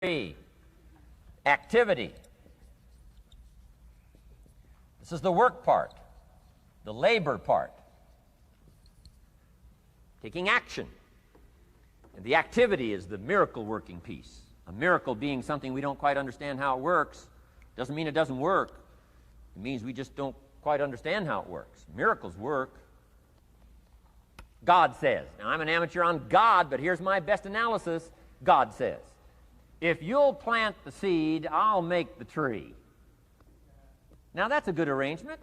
3, activity. This is the work part, the labor part. Taking action. And the activity is the miracle working piece. A miracle being something we don't quite understand how it works doesn't mean it doesn't work. It means we just don't quite understand how it works. Miracles work. God says. Now, I'm an amateur on God, but here's my best analysis. God says, if you'll plant the seed, I'll make the tree. Now, that's a good arrangement.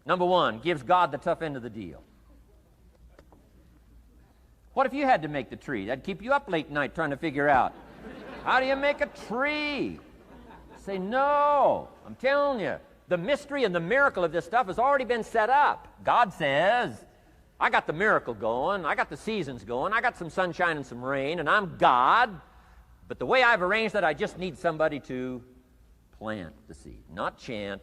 Number one, gives God the tough end of the deal. What if you had to make the tree? That'd keep you up late night trying to figure out, how do you make a tree? Say, no. I'm telling you, the mystery and the miracle of this stuff has already been set up. God says, I got the miracle going, I got the seasons going, I got some sunshine and some rain, and I'm God. But the way I've arranged that, I just need somebody to plant the seed, not chant.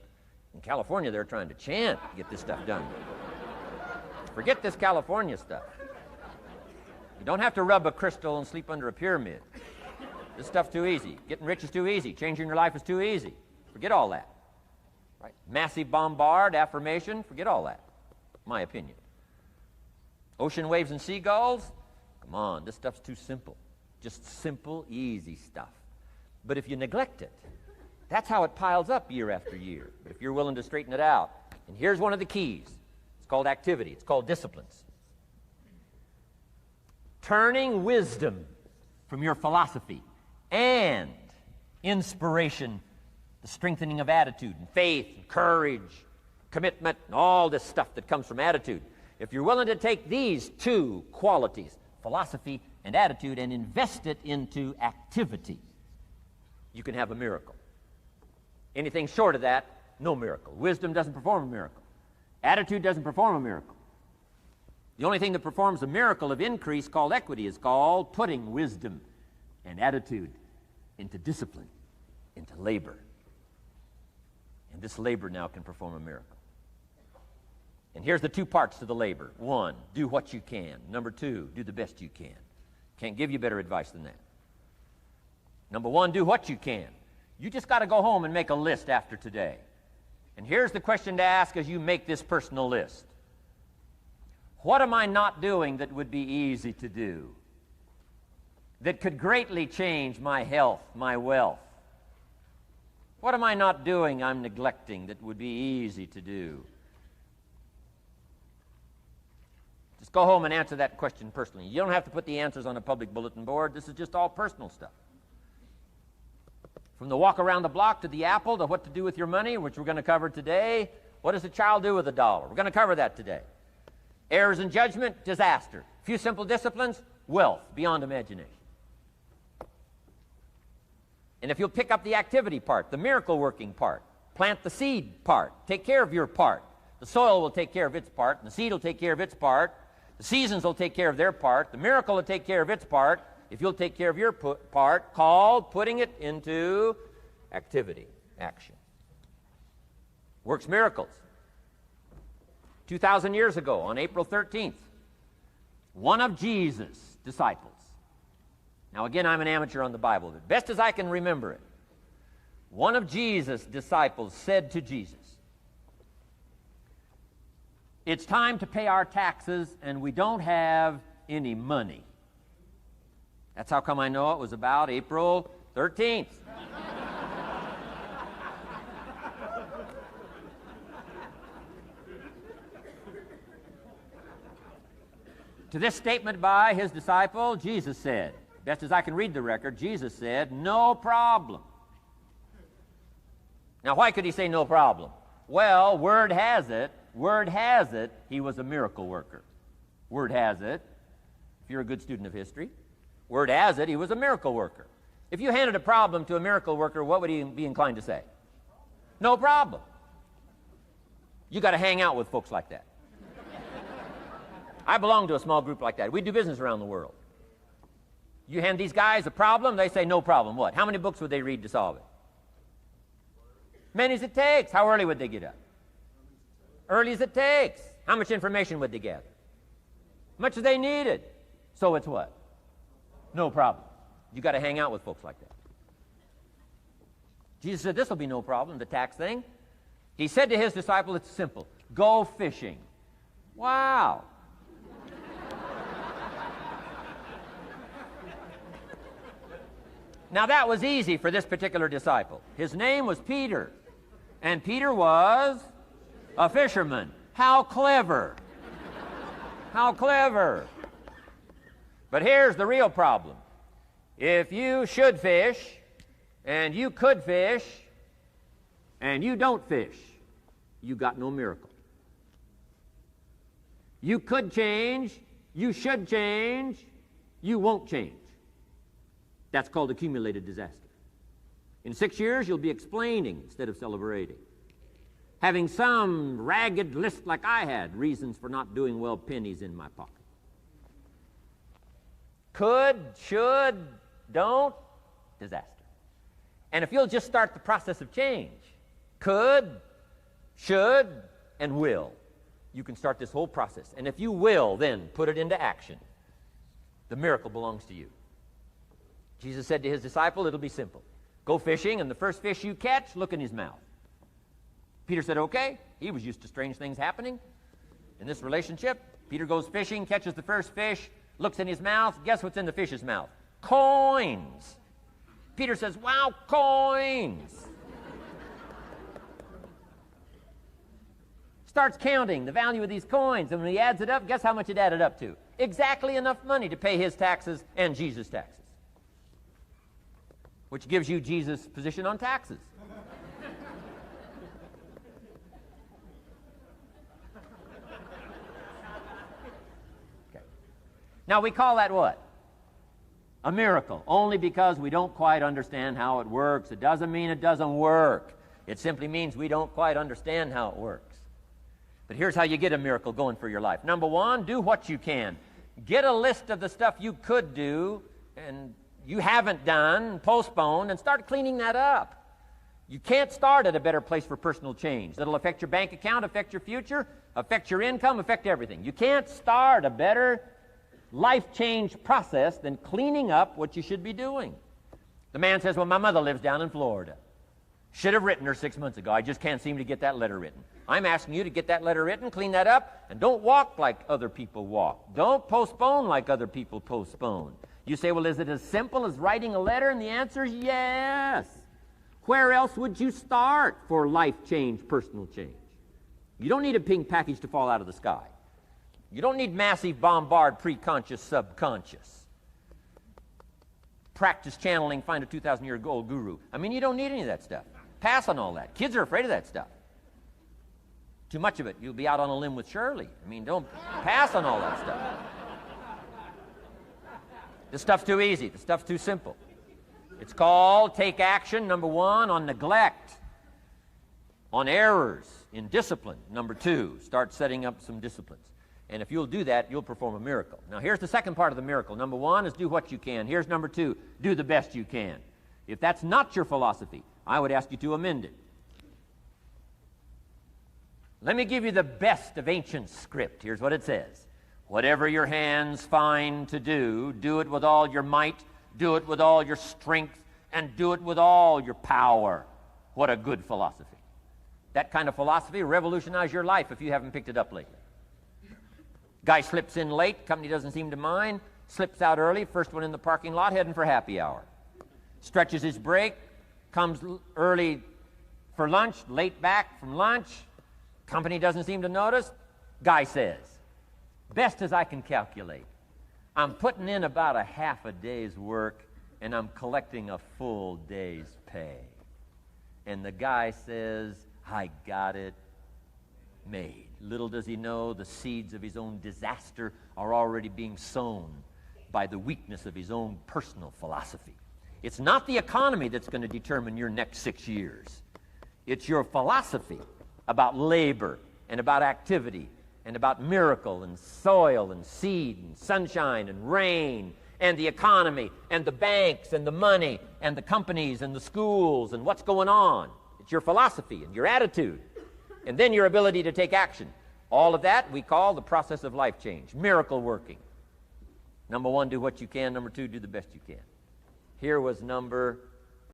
In California, they're trying to chant to get this stuff done. Forget this California stuff. You don't have to rub a crystal and sleep under a pyramid. This stuff's too easy. Getting rich is too easy. Changing your life is too easy. Forget all that. Right? Massive bombard, affirmation, forget all that. My opinion. Ocean waves and seagulls, come on, this stuff's too simple. Just simple, easy stuff. But if you neglect it, that's how it piles up year after year. But if you're willing to straighten it out, and here's one of the keys. It's called activity. It's called disciplines. Turning wisdom from your philosophy and inspiration, the strengthening of attitude and faith and courage, commitment, and all this stuff that comes from attitude. If you're willing to take these two qualities, philosophy and attitude, and invest it into activity, you can have a miracle. Anything short of that, no miracle. Wisdom doesn't perform a miracle. Attitude doesn't perform a miracle. The only thing that performs a miracle of increase called equity is called putting wisdom and attitude into discipline, into labor. And this labor now can perform a miracle. And here's the two parts to the labor. One, do what you can. Number two, do the best you can. Can't give you better advice than that. Number one, do what you can. You just got to go home and make a list after today. And here's the question to ask as you make this personal list. What am I not doing that would be easy to do? That could greatly change my health, my wealth? What am I not doing I'm neglecting that would be easy to do? Just go home and answer that question personally. You don't have to put the answers on a public bulletin board. This is just all personal stuff. From the walk around the block to the apple to what to do with your money, which we're going to cover today. What does a child do with $1? We're going to cover that today. Errors in judgment, disaster. Few simple disciplines, wealth beyond imagination. And if you'll pick up the activity part, the miracle working part, plant the seed part, take care of your part. The soil will take care of its part, and the seed will take care of its part. The seasons will take care of their part. The miracle will take care of its part. If you'll take care of your part, called putting it into activity, action. Works miracles. 2,000 years ago, on April 13th, one of Jesus' disciples. Now again, I'm an amateur on the Bible, but best as I can remember it, one of Jesus' disciples said to Jesus, it's time to pay our taxes and we don't have any money. That's how come I know it was about April 13th. To this statement by his disciple, Jesus said, best as I can read the record, Jesus said, no problem. Now, why could he say no problem? Well, word has it, he was a miracle worker. Word has it, if you're a good student of history, word has it, he was a miracle worker. If you handed a problem to a miracle worker, what would he be inclined to say? No problem. You got to hang out with folks like that. I belong to a small group like that. We do business around the world. You hand these guys a problem, they say no problem. What? How many books would they read to solve it? Many as it takes. How early would they get up? Early as it takes. How much information would they gather? Much as they needed. So it's what? No problem. You got to hang out with folks like that. Jesus said, this will be no problem, the tax thing. He said to his disciple, it's simple. Go fishing. Wow. Now that was easy for this particular disciple. His name was Peter. And Peter was a fisherman. How clever. How clever. But here's the real problem. If you should fish, and you could fish, and you don't fish, you got no miracle. You could change, you should change, you won't change. That's called accumulated disaster. In 6 years, you'll be explaining instead of celebrating. Having some ragged list like I had, reasons for not doing well, pennies in my pocket. Could, should, don't, disaster. And if you'll just start the process of change, could, should, and will, you can start this whole process. And if you will, then put it into action. The miracle belongs to you. Jesus said to his disciple, it'll be simple. Go fishing, and the first fish you catch, look in his mouth. Peter said, okay. He was used to strange things happening in this relationship. Peter goes fishing, catches the first fish, looks in his mouth. Guess what's in the fish's mouth? Coins. Peter says, wow, coins. Starts counting the value of these coins, and when he adds it up, guess how much it added up to? Exactly enough money to pay his taxes and Jesus' taxes. Which gives you Jesus' position on taxes. Okay. Now we call that what? A miracle, only because we don't quite understand how it works. It doesn't mean it doesn't work. It simply means we don't quite understand how it works. But here's how you get a miracle going for your life. Number one, do what you can. Get a list of the stuff you could do and you haven't done, postponed, and start cleaning that up. You can't start at a better place for personal change. That'll affect your bank account, affect your future, affect your income, affect everything. You can't start a better life change process than cleaning up what you should be doing. The man says, well, my mother lives down in Florida. Should have written her 6 months ago. I just can't seem to get that letter written. I'm asking you to get that letter written, clean that up, and don't walk like other people walk. Don't postpone like other people postpone. You say, well, is it as simple as writing a letter? And the answer is yes. Where else would you start for life change, personal change? You don't need a pink package to fall out of the sky. You don't need massive bombard, pre-conscious, subconscious. Practice channeling, find a 2,000-year-old guru. I mean, you don't need any of that stuff. Pass on all that. Kids are afraid of that stuff. Too much of it, you'll be out on a limb with Shirley. I mean, don't pass on all that stuff. This stuff's too easy. This stuff's too simple. It's called take action, number one, on neglect, on errors, in discipline. Number two, start setting up some disciplines. And if you'll do that, you'll perform a miracle. Now, here's the second part of the miracle. Number one is do what you can. Here's number two, do the best you can. If that's not your philosophy, I would ask you to amend it. Let me give you the best of ancient script. Here's what it says. Whatever your hands find to do, do it with all your might, do it with all your strength, and do it with all your power. What a good philosophy. That kind of philosophy will revolutionize your life if you haven't picked it up lately. Guy slips in late, company doesn't seem to mind, slips out early, first one in the parking lot, heading for happy hour. Stretches his break, comes early for lunch, late back from lunch, company doesn't seem to notice. Guy says, best as I can calculate, I'm putting in about a half a day's work and I'm collecting a full day's pay. And the guy says, I got it made. Little does he know the seeds of his own disaster are already being sown by the weakness of his own personal philosophy. It's not the economy that's going to determine your next 6 years. It's your philosophy about labor and about activity and about miracle and soil and seed and sunshine and rain and the economy and the banks and the money and the companies and the schools and what's going on. It's your philosophy and your attitude and then your ability to take action. All of that we call the process of life change, miracle working. Number one, do what you can. Number two, do the best you can. Here was number